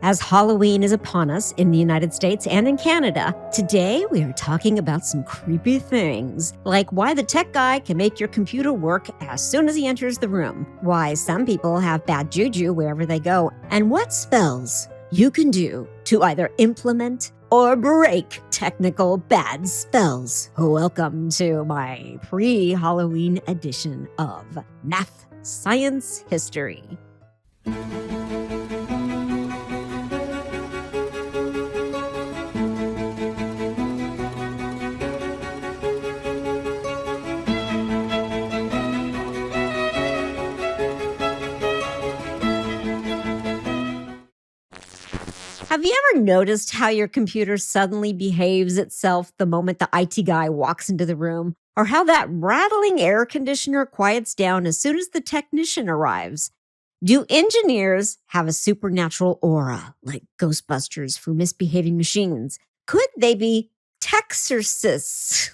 As Halloween is upon us in the United States and in Canada, today we are talking about some creepy things, like why the tech guy can make your computer work as soon as he enters the room, why some people have bad juju wherever they go, and what spells you can do to either implement or break technical bad spells. Welcome to my pre-Halloween edition of Math Science History. Have you ever noticed how your computer suddenly behaves itself the moment the IT guy walks into the room? Or how that rattling air conditioner quiets down as soon as the technician arrives? Do engineers have a supernatural aura, like Ghostbusters for misbehaving machines? Could they be Texorcists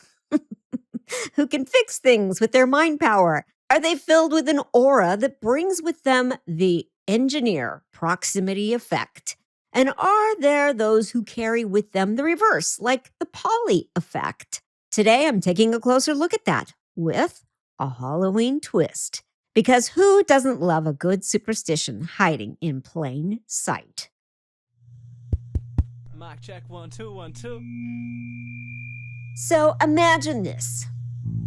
who can fix things with their mind power? Are they filled with an aura that brings with them the engineer proximity effect? And are there those who carry with them the reverse, like the Pauli Effect? Today, I'm taking a closer look at that with a Halloween twist. Because who doesn't love a good superstition hiding in plain sight? Mic check, 1 2 1 2. So imagine this.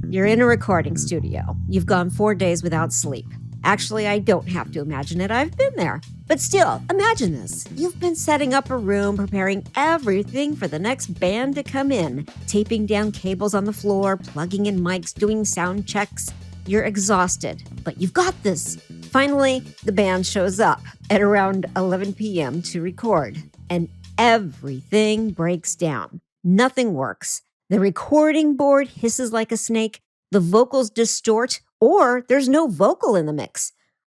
You're in a recording studio. You've gone 4 days without sleep. Actually, I don't have to imagine it. I've been there. But still, imagine this. You've been setting up a room, preparing everything for the next band to come in, taping down cables on the floor, plugging in mics, doing sound checks. You're exhausted, but you've got this. Finally, the band shows up at around 11 p.m. to record, and everything breaks down. Nothing works. The recording board hisses like a snake. The vocals distort, or there's no vocal in the mix.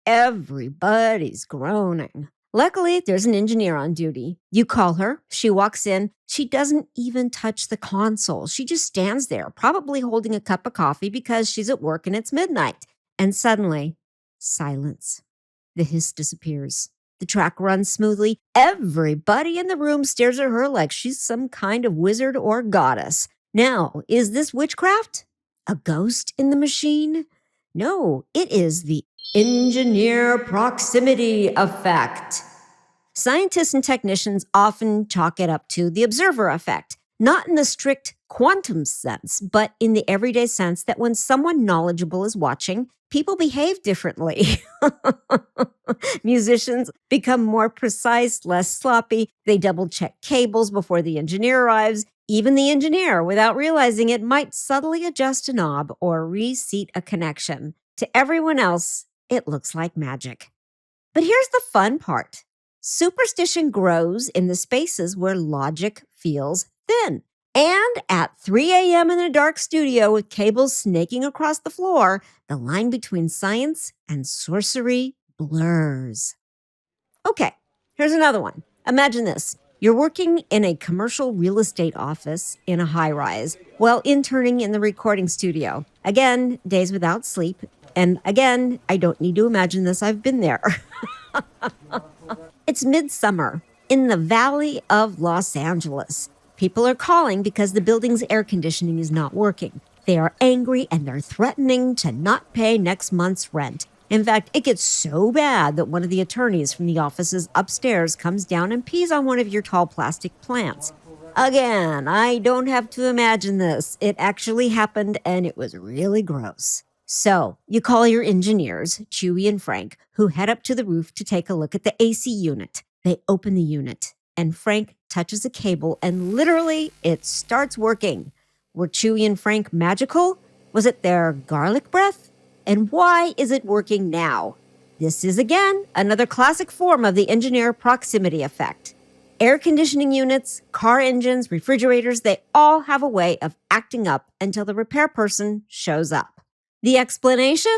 Everybody's groaning. Luckily, there's an engineer on duty. You call her, she walks in. She doesn't even touch the console. She just stands there, probably holding a cup of coffee because she's at work and it's midnight. And suddenly, silence. The hiss disappears. The track runs smoothly. Everybody in the room stares at her like she's some kind of wizard or goddess. Now, is this witchcraft? A ghost in the machine? No, it is the engineer proximity effect. Scientists and technicians often chalk it up to the observer effect, not in the strict quantum sense, but in the everyday sense that when someone knowledgeable is watching, people behave differently. Musicians become more precise, less sloppy. They double-check cables before the engineer arrives. Even the engineer, without realizing it, might subtly adjust a knob or reseat a connection. To everyone else, it looks like magic. But here's the fun part. Superstition grows in the spaces where logic feels thin. And at 3 a.m. in a dark studio with cables snaking across the floor, the line between science and sorcery blurs. Okay, here's another one. Imagine this. You're working in a commercial real estate office in a high-rise while interning in the recording studio. Again, days without sleep. And again, I don't need to imagine this. I've been there. It's midsummer in the Valley of Los Angeles. People are calling because the building's air conditioning is not working. They are angry and they're threatening to not pay next month's rent. In fact, it gets so bad that one of the attorneys from the offices upstairs comes down and pees on one of your tall plastic plants. Again, I don't have to imagine this. It actually happened and it was really gross. So you call your engineers, Chewy and Frank, who head up to the roof to take a look at the AC unit. They open the unit and Frank touches a cable and literally it starts working. Were Chewy and Frank magical? Was it their garlic breath? And why is it working now? This is, again, another classic form of the engineer proximity effect. Air conditioning units, car engines, refrigerators, they all have a way of acting up until the repair person shows up. The explanation?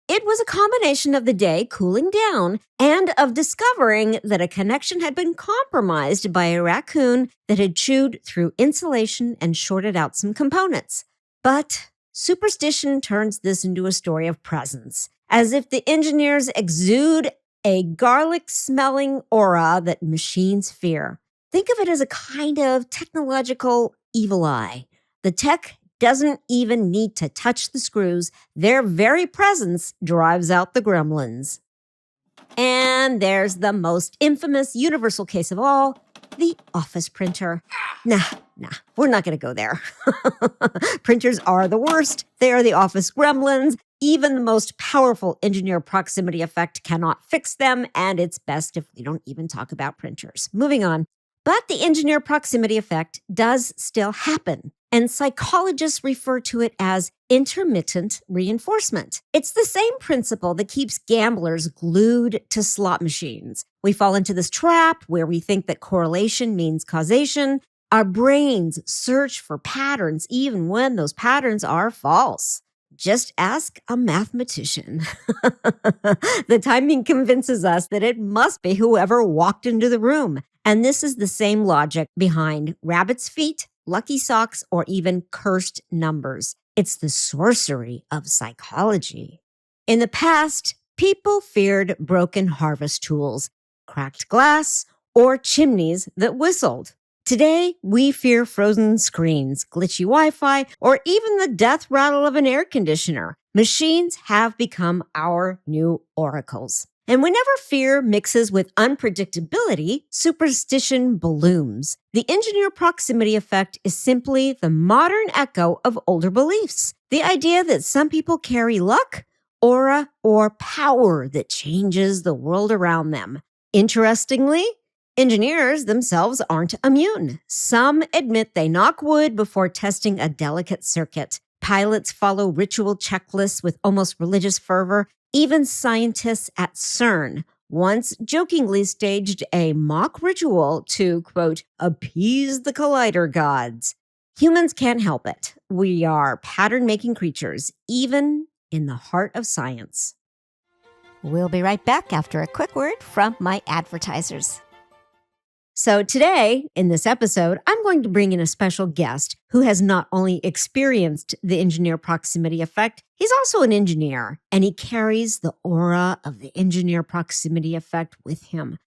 It was a combination of the day cooling down and of discovering that a connection had been compromised by a raccoon that had chewed through insulation and shorted out some components. But superstition turns this into a story of presence, as if the engineers exude a garlic-smelling aura that machines fear. Think of it as a kind of technological evil eye. The tech doesn't even need to touch the screws. Their very presence drives out the gremlins. And there's the most infamous universal case of all, the office printer. Nah, we're not going to go there. Printers are the worst. They are the office gremlins. Even the most powerful engineer proximity effect cannot fix them, and it's best if we don't even talk about printers. Moving on. But the engineer proximity effect does still happen, and psychologists refer to it as intermittent reinforcement. It's the same principle that keeps gamblers glued to slot machines. We fall into this trap where we think that correlation means causation. Our brains search for patterns even when those patterns are false. Just ask a mathematician. The timing convinces us that it must be whoever walked into the room. And this is the same logic behind rabbit's feet, lucky socks, or even cursed numbers. It's the sorcery of psychology. In the past, people feared broken harvest tools, cracked glass, or chimneys that whistled. Today, we fear frozen screens, glitchy Wi-Fi, or even the death rattle of an air conditioner. Machines have become our new oracles. And whenever fear mixes with unpredictability, superstition blooms. The engineer proximity effect is simply the modern echo of older beliefs. The idea that some people carry luck, aura, or power that changes the world around them. Interestingly, engineers themselves aren't immune. Some admit they knock wood before testing a delicate circuit. Pilots follow ritual checklists with almost religious fervor. Even scientists at CERN once jokingly staged a mock ritual to, quote, appease the collider gods. Humans can't help it. We are pattern-making creatures, even in the heart of science. We'll be right back after a quick word from my advertisers. So today, in this episode, I'm going to bring in a special guest who has not only experienced the engineer proximity effect, he's also an engineer, and he carries the aura of the engineer proximity effect with him.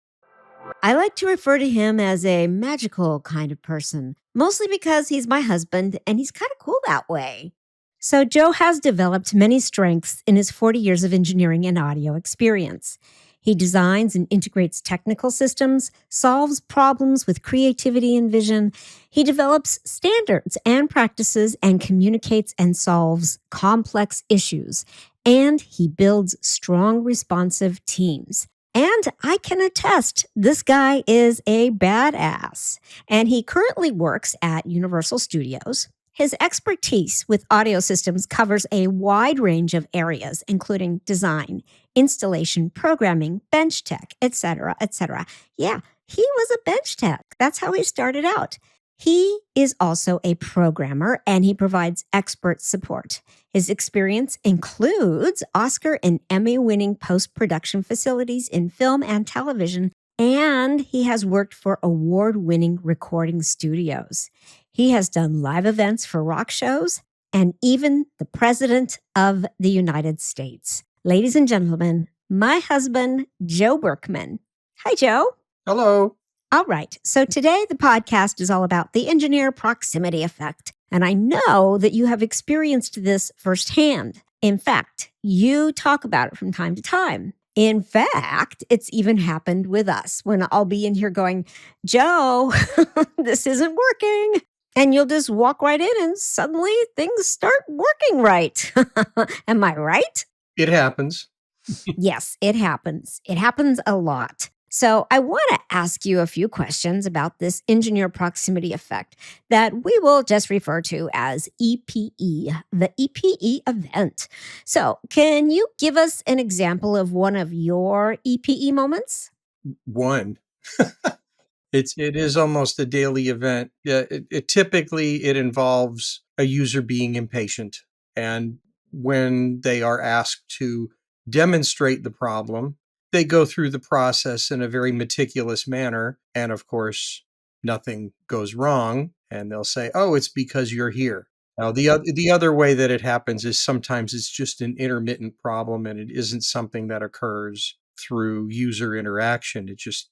I like to refer to him as a magical kind of person, mostly because he's my husband, and he's kind of cool that way. So Joe has developed many strengths in his 40 years of engineering and audio experience. He designs and integrates technical systems, solves problems with creativity and vision. He develops standards and practices and communicates and solves complex issues. And he builds strong, responsive teams. And I can attest, this guy is a badass. And he currently works at Universal Studios. His expertise with audio systems covers a wide range of areas, including design, installation, programming, bench tech, etc., etc. Yeah, he was a bench tech. That's how he started out. He is also a programmer, and he provides expert support. His experience includes Oscar and Emmy-winning post-production facilities in film and television, and he has worked for award-winning recording studios. He has done live events for rock shows and even the President of the United States. Ladies and gentlemen, my husband, Joe Berkman. Hi, Joe. Hello. All right. So today the podcast is all about the engineer proximity effect. And I know that you have experienced this firsthand. In fact, you talk about it from time to time. In fact, it's even happened with us when I'll be in here going, Joe, this isn't working. And you'll just walk right in and suddenly things start working right. Am I right? It happens. Yes, it happens. It happens a lot. So I want to ask you a few questions about this engineer proximity effect that we will just refer to as EPE, the EPE event. So can you give us an example of one of your EPE moments? One. It is almost a daily event. Typically it involves a user being impatient, and when they are asked to demonstrate the problem, they go through the process in a very meticulous manner, and of course nothing goes wrong, and they'll say, "Oh, it's because you're here." Now, the other way that it happens is sometimes it's just an intermittent problem, and it isn't something that occurs through user interaction. It just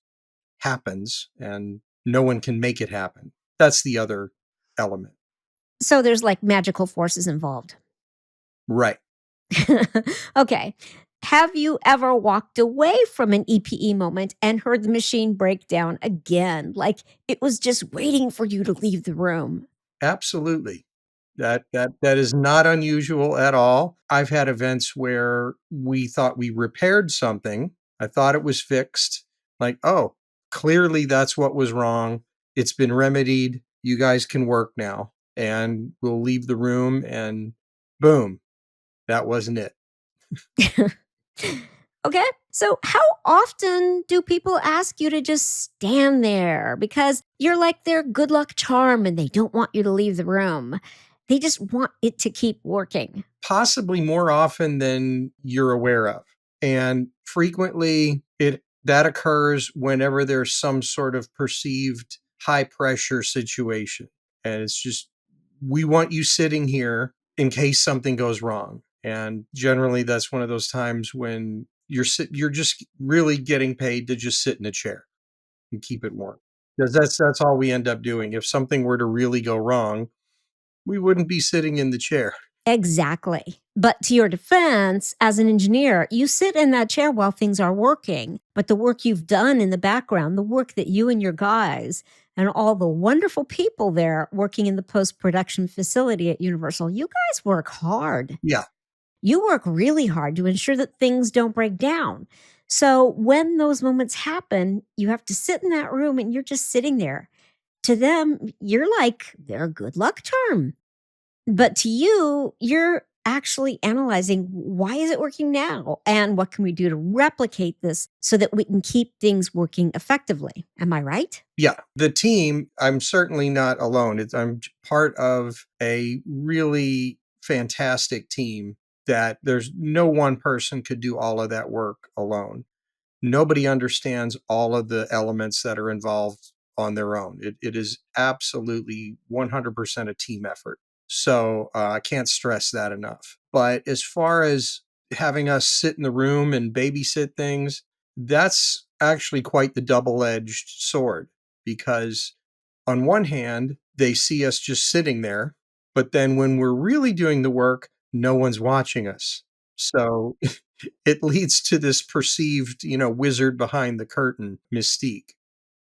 happens and no one can make it happen. That's the other element. So there's like magical forces involved. Right. Okay. Have you ever walked away from an EPE moment and heard the machine break down again? Like it was just waiting for you to leave the room? Absolutely. That is not unusual at all. I've had events where we thought we repaired something. I thought it was fixed. Like, oh, clearly that's what was wrong. It's been remedied. You guys can work now. And we'll leave the room and boom, that wasn't it. Okay. So, how often do people ask you to just stand there because you're like their good luck charm and they don't want you to leave the room? They just want it to keep working. Possibly more often than you're aware of. And frequently that occurs whenever there's some sort of perceived high pressure situation. And it's just, we want you sitting here in case something goes wrong. And generally that's one of those times when you're just really getting paid to just sit in a chair and keep it warm. Because that's all we end up doing. If something were to really go wrong, we wouldn't be sitting in the chair. Exactly. But to your defense, as an engineer, you sit in that chair while things are working. But the work you've done in the background, the work that you and your guys and all the wonderful people there working in the post-production facility at Universal, you guys work hard. Yeah. You work really hard to ensure that things don't break down. So when those moments happen, you have to sit in that room and you're just sitting there. To them, you're like their good luck charm. But to you, you're actually analyzing why is it working now? And what can we do to replicate this so that we can keep things working effectively? Am I right? Yeah. The team, I'm certainly not alone. I'm part of a really fantastic team that there's no one person could do all of that work alone. Nobody understands all of the elements that are involved on their own. It is absolutely 100% a team effort. So I can't stress that enough. But as far as having us sit in the room and babysit things, that's actually quite the double-edged sword because on one hand, they see us just sitting there, but then when we're really doing the work, no one's watching us. So it leads to this perceived, wizard behind the curtain mystique.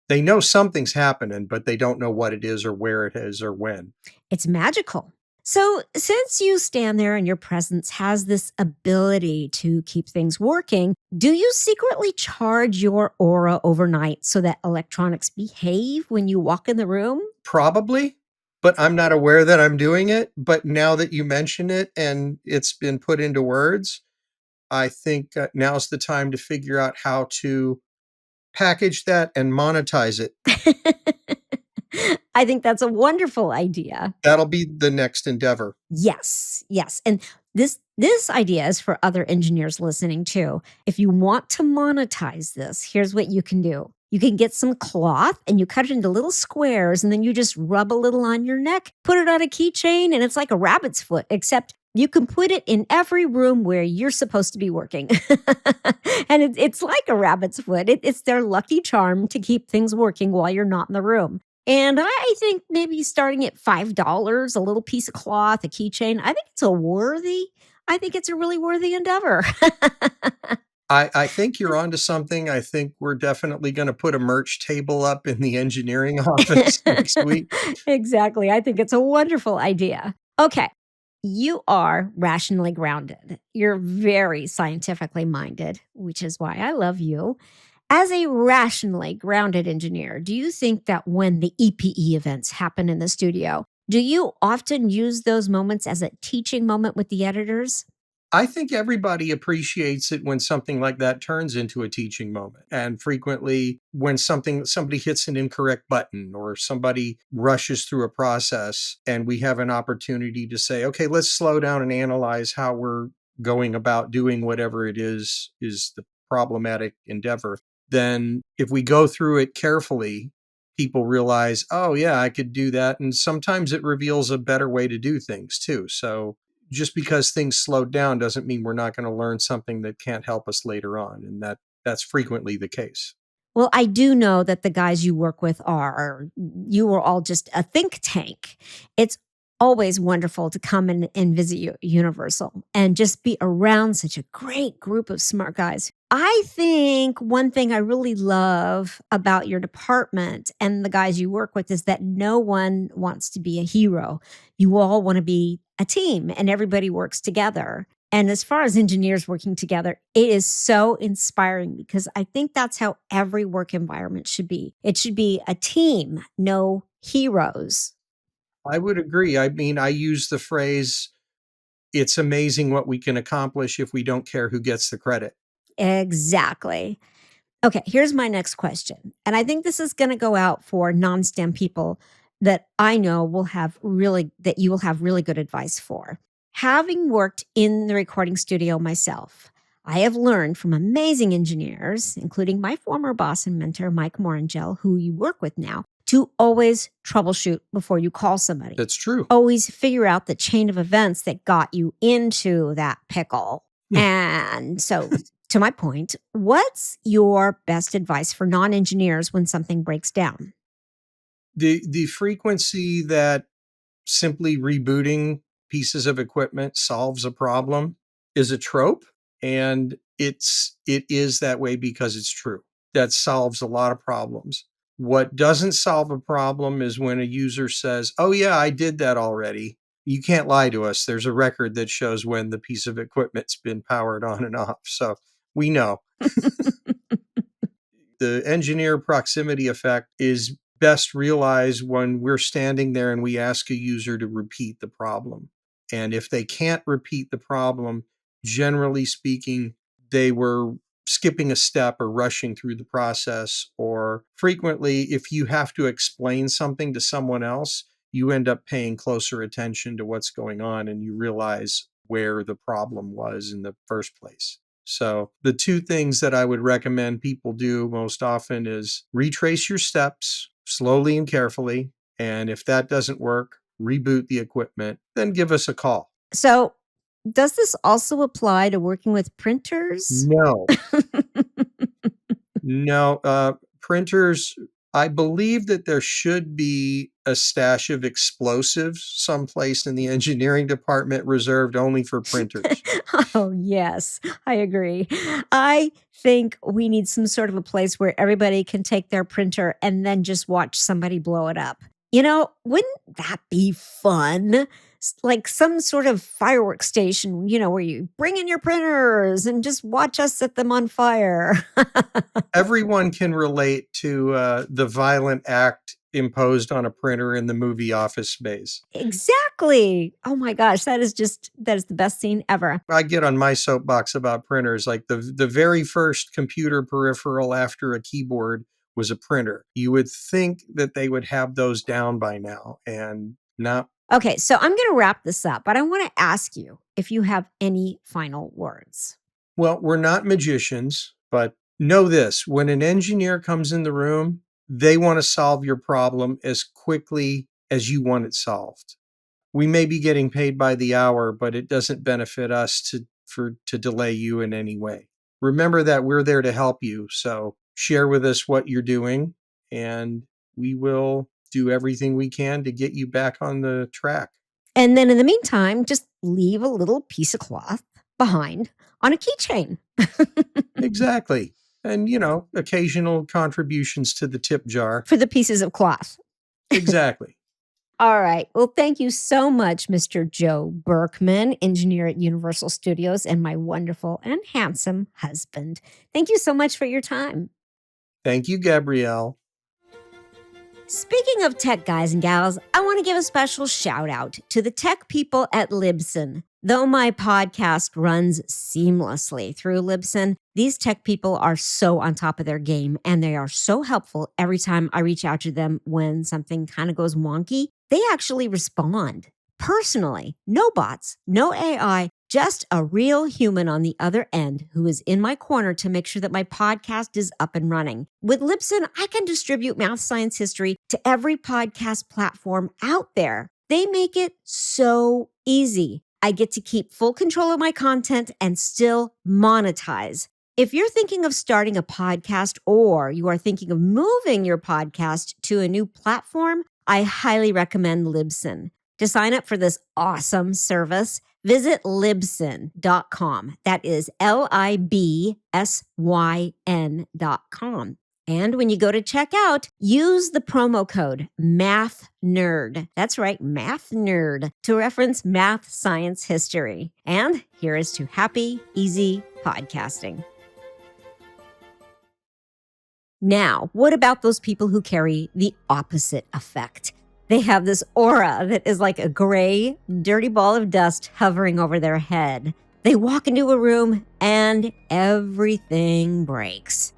They know something's happening, but they don't know what it is or where it is or when. It's magical. So, since you stand there and your presence has this ability to keep things working, do you secretly charge your aura overnight so that electronics behave when you walk in the room? Probably, but I'm not aware that I'm doing it. But now that you mention it and it's been put into words, I think now's the time to figure out how to package that and monetize it. I think that's a wonderful idea. That'll be the next endeavor. Yes, yes. And this idea is for other engineers listening too. If you want to monetize this, here's what you can do. You can get some cloth and you cut it into little squares and then you just rub a little on your neck, put it on a keychain, and it's like a rabbit's foot, except you can put it in every room where you're supposed to be working. And it's like a rabbit's foot. It's their lucky charm to keep things working while you're not in the room. And I think maybe starting at $5, a little piece of cloth, a keychain, I think it's a really worthy endeavor. I think you're onto something. I think we're definitely going to put a merch table up in the engineering office next week. Exactly. I think it's a wonderful idea. Okay. You are rationally grounded. You're very scientifically minded, which is why I love you. As a rationally grounded engineer, do you think that when the EPE events happen in the studio, do you often use those moments as a teaching moment with the editors? I think everybody appreciates it when something like that turns into a teaching moment. And frequently when somebody hits an incorrect button or somebody rushes through a process and we have an opportunity to say, okay, let's slow down and analyze how we're going about doing whatever it is the problematic endeavor. Then if we go through it carefully, people realize, oh yeah, I could do that. And sometimes it reveals a better way to do things too. So just because things slowed down doesn't mean we're not going to learn something that can't help us later on. And that's frequently the case. Well, I do know that the guys you work with you are all just a think tank. It's always wonderful to come and visit Universal and just be around such a great group of smart guys. I think one thing I really love about your department and the guys you work with is that no one wants to be a hero. You all want to be a team and everybody works together. And as far as engineers working together, it is so inspiring because I think that's how every work environment should be. It should be a team, no heroes. I would agree. I mean, I use the phrase, it's amazing what we can accomplish if we don't care who gets the credit. Exactly. Okay, here's my next question. And I think this is going to go out for non-STEM people that I know that you will have really good advice for. Having worked in the recording studio myself, I have learned from amazing engineers, including my former boss and mentor, Mike Morangel, who you work with now, to always troubleshoot before you call somebody. That's true. Always figure out the chain of events that got you into that pickle. And so, to my point, what's your best advice for non-engineers when something breaks down? The frequency that simply rebooting pieces of equipment solves a problem is a trope, and it is that way because it's true. That solves a lot of problems. What doesn't solve a problem is when a user says, "Oh yeah, I did that already." You can't lie to us. There's a record that shows when the piece of equipment's been powered on and off. So we know. The engineer proximity effect is best realized when we're standing there and we ask a user to repeat the problem. And if they can't repeat the problem, generally speaking, they were skipping a step or rushing through the process. Or frequently, if you have to explain something to someone else, you end up paying closer attention to what's going on and you realize where the problem was in the first place. So the two things that I would recommend people do most often is retrace your steps slowly and carefully. And if that doesn't work, reboot the equipment, then give us a call. So, does this also apply to working with printers? No. No, printers, I believe that there should be a stash of explosives someplace in the engineering department reserved only for printers. Oh, yes, I agree. I think we need some sort of a place where everybody can take their printer and then just watch somebody blow it up. Wouldn't that be fun? Like some sort of fireworks station, where you bring in your printers and just watch us set them on fire. Everyone can relate to the violent act imposed on a printer in the movie Office Space. Exactly. Oh my gosh, that is the best scene ever. I get on my soapbox about printers. Like the very first computer peripheral after a keyboard was a printer. You would think that they would have those down by now, and not. Okay, so I'm going to wrap this up, but I want to ask you if you have any final words. Well, we're not magicians, but know this. When an engineer comes in the room, they want to solve your problem as quickly as you want it solved. We may be getting paid by the hour, but it doesn't benefit us to delay you in any way. Remember that we're there to help you. So share with us what you're doing, and we will do everything we can to get you back on the track. And then in the meantime, just leave a little piece of cloth behind on a keychain. Exactly. And, occasional contributions to the tip jar. For the pieces of cloth. Exactly. All right. Well, thank you so much, Mr. Joe Berkman, engineer at Universal Studios, and my wonderful and handsome husband. Thank you so much for your time. Thank you, Gabrielle. Speaking of tech guys and gals, I want to give a special shout out to the tech people at Libsyn. Though my podcast runs seamlessly through Libsyn, these tech people are so on top of their game and they are so helpful every time I reach out to them when something kind of goes wonky. They actually respond personally. No bots, no AI, just a real human on the other end who is in my corner to make sure that my podcast is up and running. With Libsyn, I can distribute math, science, history to every podcast platform out there. They make it so easy. I get to keep full control of my content and still monetize. If you're thinking of starting a podcast or you are thinking of moving your podcast to a new platform, I highly recommend Libsyn. To sign up for this awesome service, visit libsyn.com. That is LIBSYN.com. And when you go to check out, use the promo code MATHNERD. That's right, MATHNERD, to reference math, science, history. And here is to happy, easy podcasting. Now, what about those people who carry the opposite effect? They have this aura that is like a gray, dirty ball of dust hovering over their head. They walk into a room and everything breaks.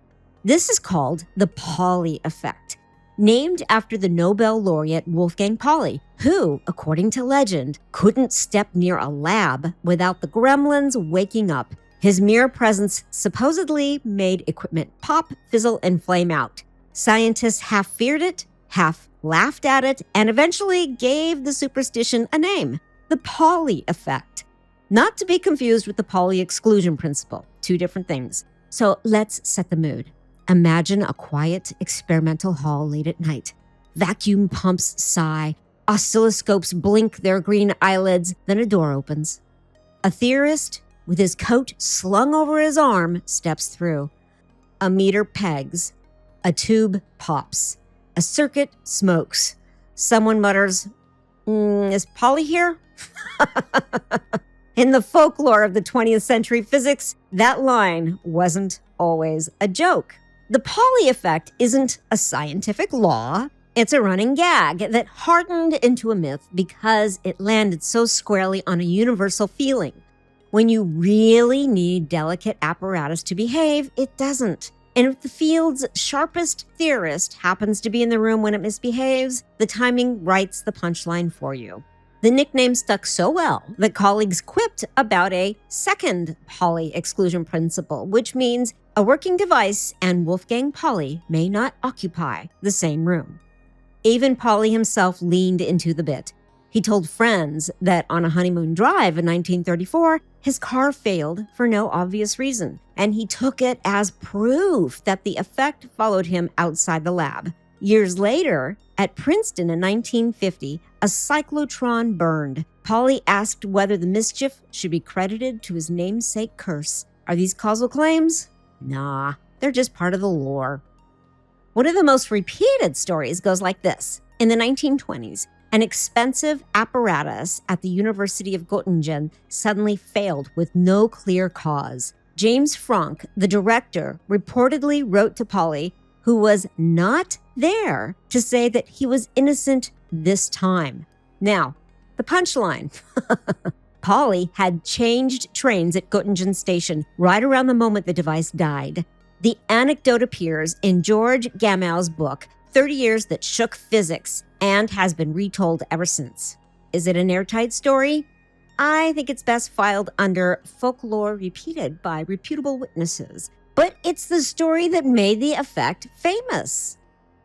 This is called the Pauli Effect, named after the Nobel laureate Wolfgang Pauli, who, according to legend, couldn't step near a lab without the gremlins waking up. His mere presence supposedly made equipment pop, fizzle, and flame out. Scientists half feared it, half laughed at it, and eventually gave the superstition a name, the Pauli Effect. Not to be confused with the Pauli exclusion principle, two different things. So let's set the mood. Imagine a quiet experimental hall late at night. Vacuum pumps sigh, oscilloscopes blink their green eyelids, then a door opens. A theorist, with his coat slung over his arm, steps through. A meter pegs. A tube pops. A circuit smokes. Someone mutters, is Pauli here? In the folklore of the 20th century physics, that line wasn't always a joke. The Pauli effect isn't a scientific law. It's a running gag that hardened into a myth because it landed so squarely on a universal feeling. When you really need delicate apparatus to behave, it doesn't. And if the field's sharpest theorist happens to be in the room when it misbehaves, the timing writes the punchline for you. The nickname stuck so well that colleagues quipped about a second Pauli exclusion principle, which means a working device and Wolfgang Pauli may not occupy the same room. Even Pauli himself leaned into the bit. He told friends that on a honeymoon drive in 1934, his car failed for no obvious reason, and he took it as proof that the effect followed him outside the lab. Years later, at Princeton in 1950, a cyclotron burned. Pauli asked whether the mischief should be credited to his namesake curse. Are these causal claims? Nah, they're just part of the lore. One of the most repeated stories goes like this. In the 1920s, an expensive apparatus at the University of Göttingen suddenly failed with no clear cause. James Franck, the director, reportedly wrote to Pauli, who was not there, to say that he was innocent this time. Now, the punchline. Pauli had changed trains at Göttingen station right around the moment the device died. The anecdote appears in George Gamow's book, 30 Years That Shook Physics, and has been retold ever since. Is it an airtight story? I think it's best filed under folklore repeated by reputable witnesses. But it's the story that made the effect famous.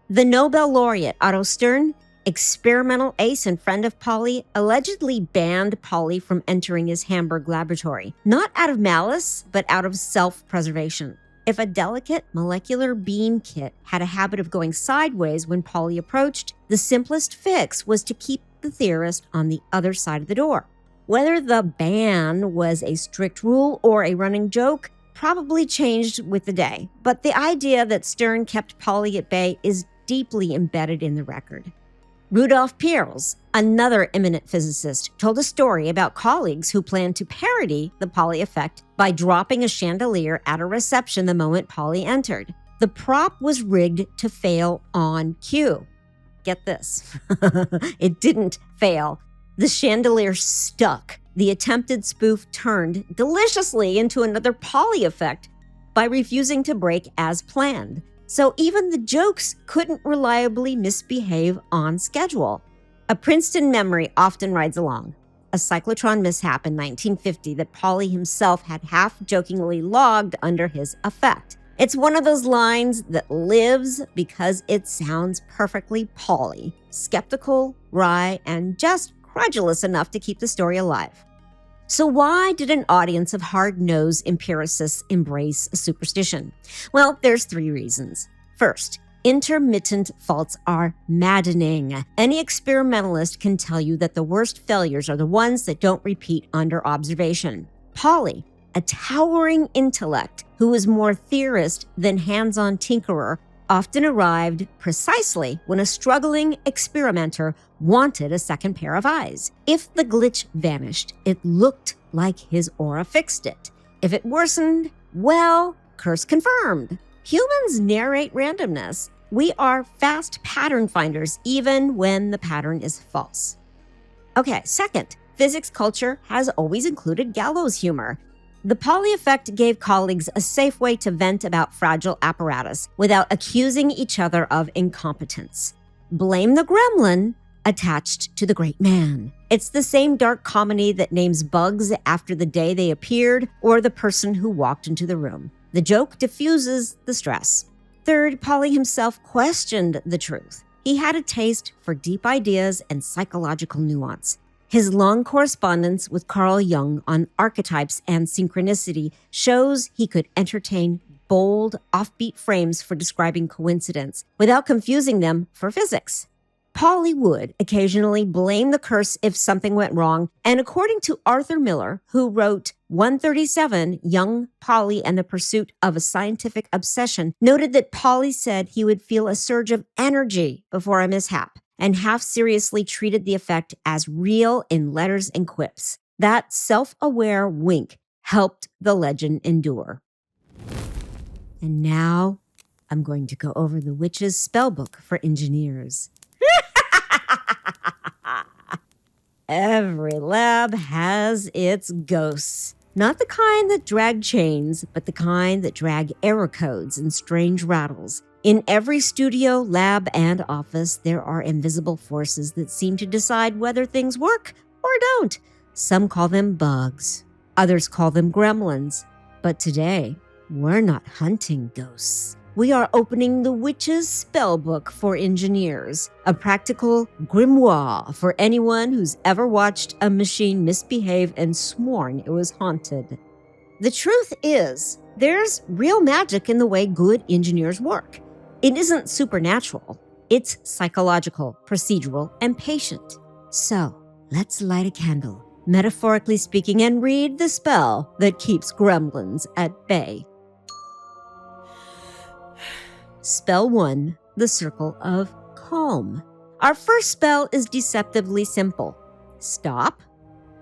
The Nobel laureate Otto Stern, experimental ace and friend of Pauli, allegedly banned Pauli from entering his Hamburg laboratory, not out of malice, but out of self-preservation. If a delicate molecular beam kit had a habit of going sideways when Pauli approached, the simplest fix was to keep the theorist on the other side of the door. Whether the ban was a strict rule or a running joke probably changed with the day, but the idea that Stern kept Pauli at bay is deeply embedded in the record. Rudolf Peierls, another eminent physicist, told a story about colleagues who planned to parody the Pauli effect by dropping a chandelier at a reception the moment Pauli entered. The prop was rigged to fail on cue. Get this. It didn't fail. The chandelier stuck. The attempted spoof turned deliciously into another Pauli effect by refusing to break as planned. So even the jokes couldn't reliably misbehave on schedule. A Princeton memory often rides along. A cyclotron mishap in 1950 that Pauli himself had half-jokingly logged under his effect. It's one of those lines that lives because it sounds perfectly Pauli, skeptical, wry, and just credulous enough to keep the story alive. So why did an audience of hard-nosed empiricists embrace a superstition? Well, there's 3 reasons. First, intermittent faults are maddening. Any experimentalist can tell you that the worst failures are the ones that don't repeat under observation. Pauli, a towering intellect who was more theorist than hands-on tinkerer, often arrived precisely when a struggling experimenter wanted a second pair of eyes. If the glitch vanished, it looked like his aura fixed it. If it worsened, well, curse confirmed. Humans narrate randomness. We are fast pattern finders even when the pattern is false. Okay, second, physics culture has always included gallows humor. The Pauli Effect gave colleagues a safe way to vent about fragile apparatus without accusing each other of incompetence. Blame the gremlin attached to the great man. It's the same dark comedy that names bugs after the day they appeared or the person who walked into the room. The joke diffuses the stress. Third, Pauli himself questioned the truth. He had a taste for deep ideas and psychological nuance. His long correspondence with Carl Jung on archetypes and synchronicity shows he could entertain bold, offbeat frames for describing coincidence without confusing them for physics. Pauli would occasionally blame the curse if something went wrong, and according to Arthur Miller, who wrote 137, Young Pauli and the Pursuit of a Scientific Obsession, noted that Pauli said he would feel a surge of energy before a mishap, and half-seriously treated the effect as real in letters and quips. That self-aware wink helped the legend endure. And now, I'm going to go over the witch's spellbook for engineers. Every lab has its ghosts. Not the kind that drag chains, but the kind that drag error codes and strange rattles. In every studio, lab, and office, there are invisible forces that seem to decide whether things work or don't. Some call them bugs. Others call them gremlins. But today, we're not hunting ghosts. We are opening the witch's spellbook for engineers, a practical grimoire for anyone who's ever watched a machine misbehave and sworn it was haunted. The truth is, there's real magic in the way good engineers work. It isn't supernatural. It's psychological, procedural, and patient. So, let's light a candle, metaphorically speaking, and read the spell that keeps gremlins at bay. Spell 1, the Circle of Calm. Our first spell is deceptively simple. Stop,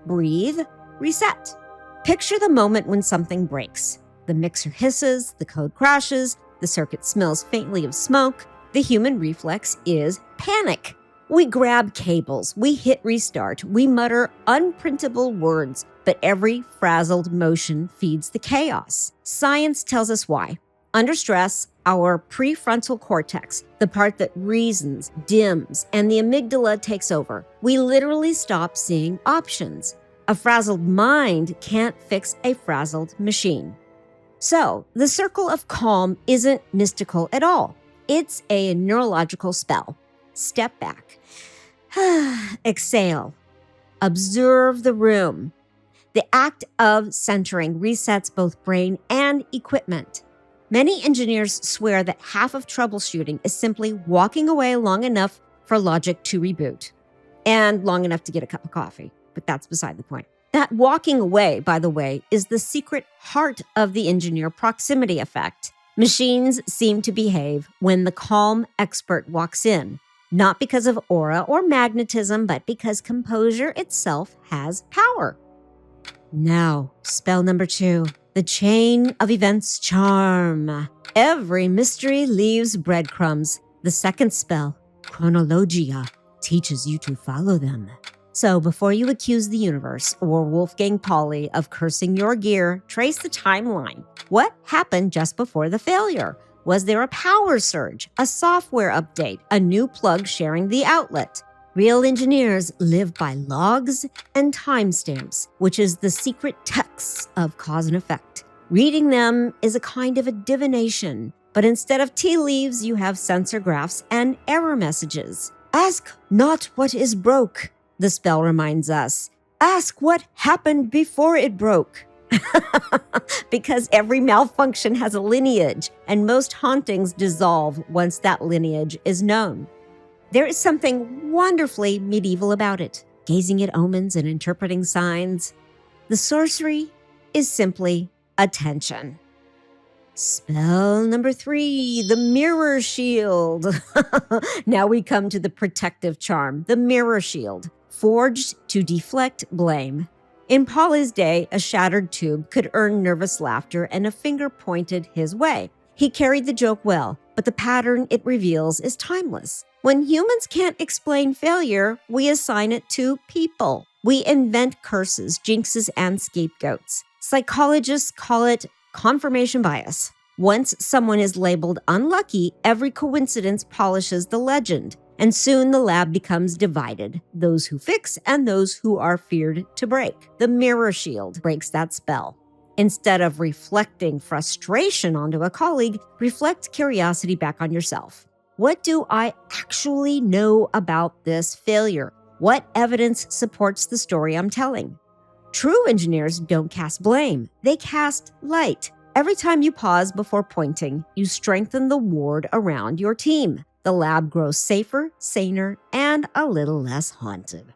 breathe, reset. Picture the moment when something breaks. The mixer hisses, the code crashes, the circuit smells faintly of smoke. The human reflex is panic. We grab cables, we hit restart, we mutter unprintable words, but every frazzled motion feeds the chaos. Science tells us why. Under stress, our prefrontal cortex, the part that reasons, dims, and the amygdala takes over. We literally stop seeing options. A frazzled mind can't fix a frazzled machine. So, the Circle of Calm isn't mystical at all. It's a neurological spell. Step back. Exhale. Observe the room. The act of centering resets both brain and equipment. Many engineers swear that half of troubleshooting is simply walking away long enough for logic to reboot, and long enough to get a cup of coffee, but that's beside the point. That walking away, by the way, is the secret heart of the engineer proximity effect. Machines seem to behave when the calm expert walks in, not because of aura or magnetism, but because composure itself has power. Now, spell number 2. The Chain of Events Charm. Every mystery leaves breadcrumbs. The second spell, Chronologia, teaches you to follow them. So before you accuse the universe or Wolfgang Pauli of cursing your gear, trace the timeline. What happened just before the failure? Was there a power surge, a software update, a new plug sharing the outlet? Real engineers live by logs and timestamps, which is the secret texts of cause and effect. Reading them is a kind of a divination, but instead of tea leaves, you have sensor graphs and error messages. Ask not what is broke, the spell reminds us. Ask what happened before it broke. Because every malfunction has a lineage, and most hauntings dissolve once that lineage is known. There is something wonderfully medieval about it, gazing at omens and interpreting signs. The sorcery is simply attention. Spell number 3, the mirror shield. Now we come to the protective charm, the mirror shield, forged to deflect blame. In Pauli's day, a shattered tube could earn nervous laughter and a finger pointed his way. He carried the joke well, but the pattern it reveals is timeless. When humans can't explain failure, we assign it to people. We invent curses, jinxes, and scapegoats. Psychologists call it confirmation bias. Once someone is labeled unlucky, every coincidence polishes the legend, and soon the lab becomes divided, those who fix and those who are feared to break. The mirror shield breaks that spell. Instead of reflecting frustration onto a colleague, reflect curiosity back on yourself. What do I actually know about this failure? What evidence supports the story I'm telling? True engineers don't cast blame, they cast light. Every time you pause before pointing, you strengthen the ward around your team. The lab grows safer, saner, and a little less haunted.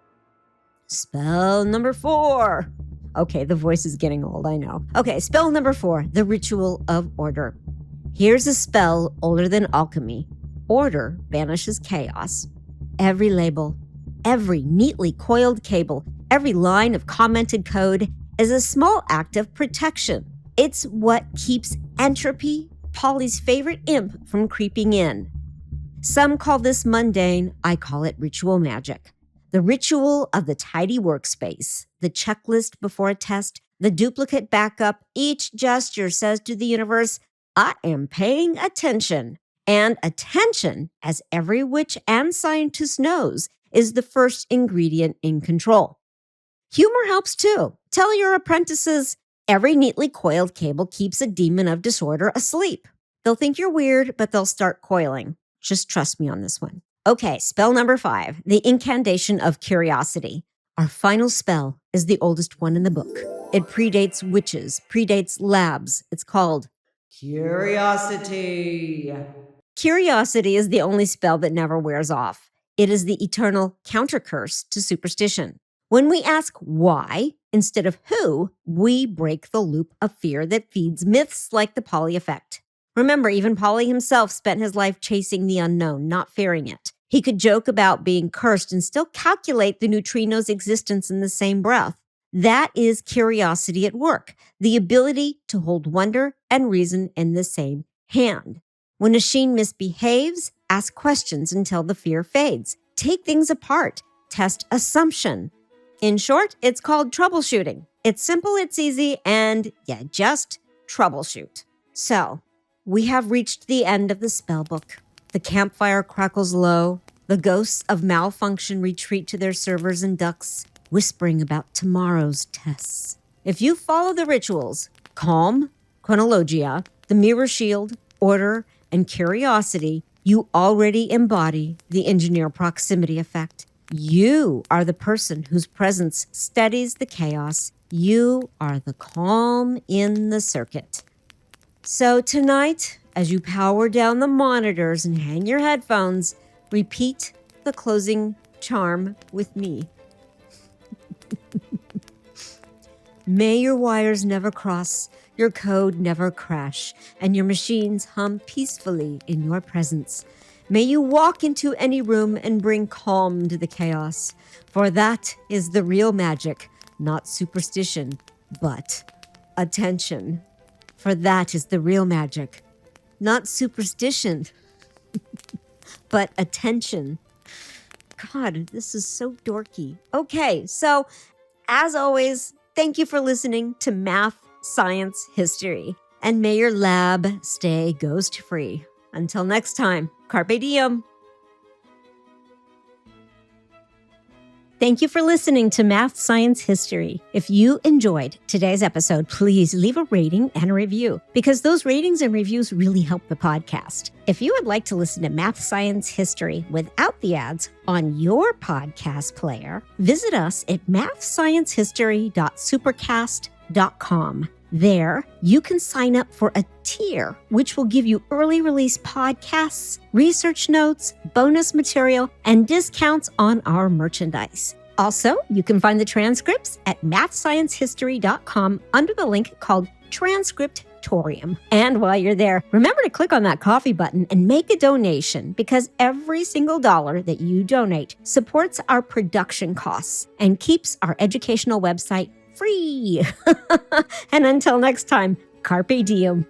Spell number 4. Okay, the voice is getting old, I know. Okay, spell number 4, the ritual of order. Here's a spell older than alchemy. Order banishes chaos. Every label, every neatly coiled cable, every line of commented code is a small act of protection. It's what keeps entropy, Pauli's favorite imp, from creeping in. Some call this mundane, I call it ritual magic. The ritual of the tidy workspace, the checklist before a test, the duplicate backup, each gesture says to the universe, I am paying attention. And attention, as every witch and scientist knows, is the first ingredient in control. Humor helps too. Tell your apprentices, every neatly coiled cable keeps a demon of disorder asleep. They'll think you're weird, but they'll start coiling. Just trust me on this one. Okay, spell number 5, the incantation of curiosity. Our final spell is the oldest one in the book. It predates witches, predates labs. It's called curiosity. Curiosity is the only spell that never wears off. It is the eternal counter-curse to superstition. When we ask why instead of who, we break the loop of fear that feeds myths like the Pauli Effect. Remember, even Pauli himself spent his life chasing the unknown, not fearing it. He could joke about being cursed and still calculate the neutrino's existence in the same breath. That is curiosity at work, the ability to hold wonder and reason in the same hand. When a machine misbehaves, ask questions until the fear fades. Take things apart. Test assumption. In short, it's called troubleshooting. It's simple, it's easy, and just troubleshoot. So, we have reached the end of the spellbook. The campfire crackles low. The ghosts of malfunction retreat to their servers and ducts, whispering about tomorrow's tests. If you follow the rituals, calm, chronologia, the mirror shield, order, and curiosity, you already embody the engineer proximity effect. You are the person whose presence steadies the chaos. You are the calm in the circuit. So tonight, as you power down the monitors and hang your headphones, repeat the closing charm with me. May your wires never cross, your code never crash, and your machines hum peacefully in your presence. May you walk into any room and bring calm to the chaos, for that is the real magic, not superstition, but attention. For that is the real magic, not superstition, but attention. God, this is so dorky. Okay, so as always, thank you for listening to Math, Science, History, and may your lab stay ghost-free. Until next time, carpe diem. Thank you for listening to Math Science History. If you enjoyed today's episode, please leave a rating and a review, because those ratings and reviews really help the podcast. If you would like to listen to Math Science History without the ads on your podcast player, visit us at mathsciencehistory.supercast.com. There, you can sign up for a tier, which will give you early release podcasts, research notes, bonus material, and discounts on our merchandise. Also, you can find the transcripts at mathsciencehistory.com under the link called Transcriptorium. And while you're there, remember to click on that coffee button and make a donation, because every single dollar that you donate supports our production costs and keeps our educational website free. And until next time, carpe diem.